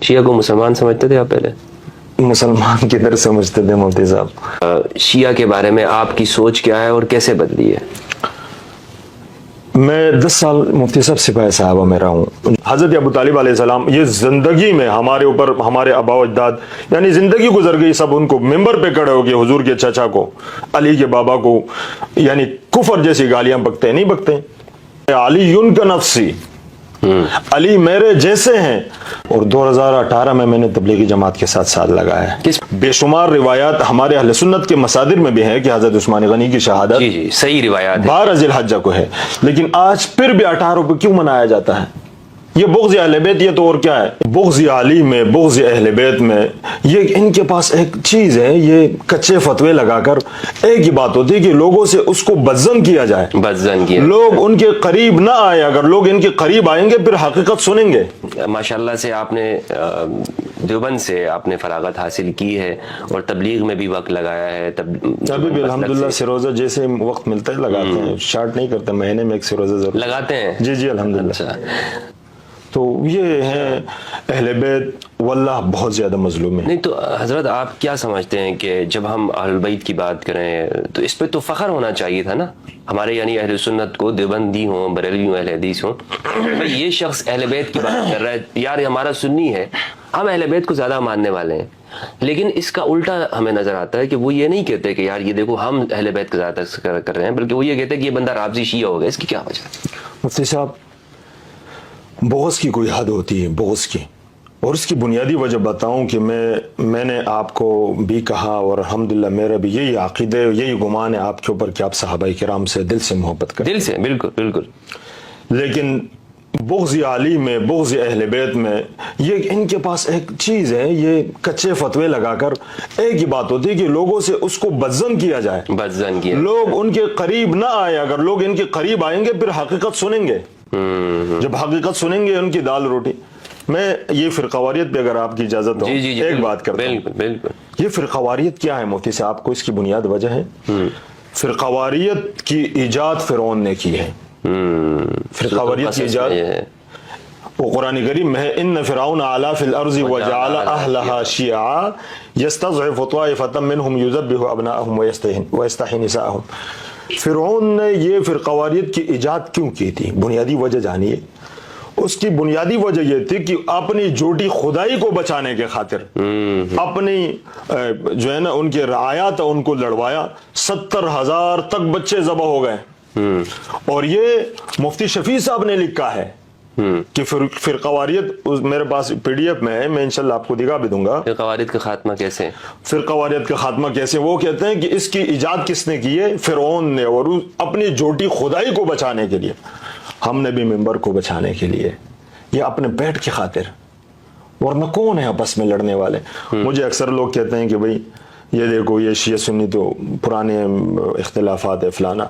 شیعہ کو مسلمان سمجھتے تھے آپ پہلے؟ مسلمان کدھر سمجھتے تھے مفتی صاحب؟ شیعہ کے بارے میں آپ کی سوچ کیا ہے اور کیسے بدلی ہے؟ میں 10 سال مفتی صاحب سپاہی صاحبہ میں رہا ہوں. حضرت ابو طالب علیہ السلام یہ زندگی میں ہمارے اوپر ہمارے آبا و اجداد یعنی زندگی گزر گئی سب ان کو ممبر پہ کھڑے ہو گئے حضور کے چچا کو علی کے بابا کو یعنی کفر جیسی گالیاں بکتے نہیں بکتے. علی کا نفسی علی میرے جیسے ہیں. اور 2018 میں نے تبلیغی جماعت کے ساتھ ساتھ لگایا ہے. بے شمار روایات ہمارے اہل سنت کے مصادر میں بھی ہیں کہ حضرت عثمان غنی کی شہادت جی صحیح روایات 12 ذی الحجہ کو ہے. لیکن آج پھر بھی 18 کو کیوں منایا جاتا ہے؟ یہ بغض اہل بیت یہ تو اور کیا ہے؟ بغض علی میں بغض اہل بیت میں یہ ان کے پاس ایک چیز ہے. یہ کچے فتوے لگا کر ایک ہی بات ہوتی ہے کہ لوگوں سے اس کو بدظن کیا جائے, بدظن کیا, لوگ ان کے قریب نہ آئے. اگر لوگ ان کے قریب آئیں گے پھر حقیقت سنیں گے. ماشاءاللہ سے آپ نے دیوبند سے آپ نے فراغت حاصل کی ہے اور تبلیغ میں بھی وقت لگایا ہے. ابھی بھی الحمدللہ سروزہ جیسے وقت ملتا ہے لگاتے ہیں, شارٹ نہیں کرتے, مہینے میں ایک سروزہ ضرور لگاتے ہیں. جی الحمدللہ. تو یہ ہے اہل بیت واللہ بہت زیادہ مظلوم ہے. نہیں تو حضرت آپ کیا سمجھتے ہیں کہ جب ہم اہل بیت کی بات کریں تو اس پہ تو فخر ہونا چاہیے تھا نا ہمارے, یعنی اہل سنت کو, دیوبندی ہوں بریلوی ہوں اہل حدیث ہوں, بھائی یہ شخص اہل بیت کی بات کر رہا ہے, یار ہمارا سنی ہے, ہم اہل بیت کو زیادہ ماننے والے ہیں. لیکن اس کا الٹا ہمیں نظر آتا ہے کہ وہ یہ نہیں کہتے کہ یار یہ دیکھو ہم اہل بیت کا زیادہ تذکرہ کر رہے ہیں, بلکہ وہ یہ کہتے ہیں کہ یہ بندہ رافضی شیعہ ہوگا. اس کی کیا وجہ ہے؟ مفتی صاحب بغض کی کوئی حد ہوتی ہے, بغض کی, اور اس کی بنیادی وجہ بتاؤں کہ میں نے آپ کو بھی کہا اور الحمدللہ میرا بھی یہی عقیدہ یہی گمان ہے آپ کے اوپر کہ آپ صحابہ کرام سے دل سے محبت کریں. دل سے, بالکل بالکل. لیکن بغض علی میں بغض اہل بیت میں یہ ان کے پاس ایک چیز ہے. یہ کچے فتوے لگا کر ایک ہی بات ہوتی ہے کہ لوگوں سے اس کو بدظن کیا جائے, بدظن کیا, لوگ ان کے قریب نہ آئے. اگر لوگ ان کے قریب آئیں گے پھر حقیقت سنیں گے. جب حقیقت سنیں گے ان کی دال روٹی. میں یہ فرقواریت پہ اگر آپ کی اجازت ہو ایک بات کرتا ہوں. بالکل. یہ فرقواریت کیا ہے مفتی صاحب کو اس کی بنیاد وجہ ہے. فرقواریت کی ایجاد فرعون نے کی ہے. فرقواریت کی ایجاد وہ قرآن کریم میں ہے, ان فرعون علا فی الارض وجعل اہلہا شیعا یستضعف طائفۃ منہم یذبح ابناءہم ویستحیی نساءہم. فرعون نے یہ فرقواریت کی ایجاد کیوں کی تھی؟ بنیادی وجہ جانیے. اس کی بنیادی وجہ یہ تھی کہ اپنی جھوٹی خدائی کو بچانے کے خاطر اپنی جو ہے نا ان کے رعایات ان کو لڑوایا. 70,000 تک بچے ذبح ہو گئے. اور یہ مفتی شفیع صاحب نے لکھا ہے کہ فرقواریت میرے پاس PDF میں ہے, میں انشاءاللہ آپ کو دکھا بھی دوں گا. فرقواریت کا خاتمہ کیسے؟ فرقواریت کا خاتمہ کیسے وہ کہتے ہیں کہ اس کی ایجاد کس نے کی ہے؟ فرعون نے, اور اپنی جھوٹی خدائی کو بچانے کے لیے. ہم نے بھی ممبر کو بچانے کے لیے, یہ اپنے پیٹ کی خاطر. ورنہ کون ہے آپس میں لڑنے والے؟ مجھے اکثر لوگ کہتے ہیں کہ بھئی یہ دیکھو یہ شیعہ سنی تو پرانے اختلافات ہے فلانا.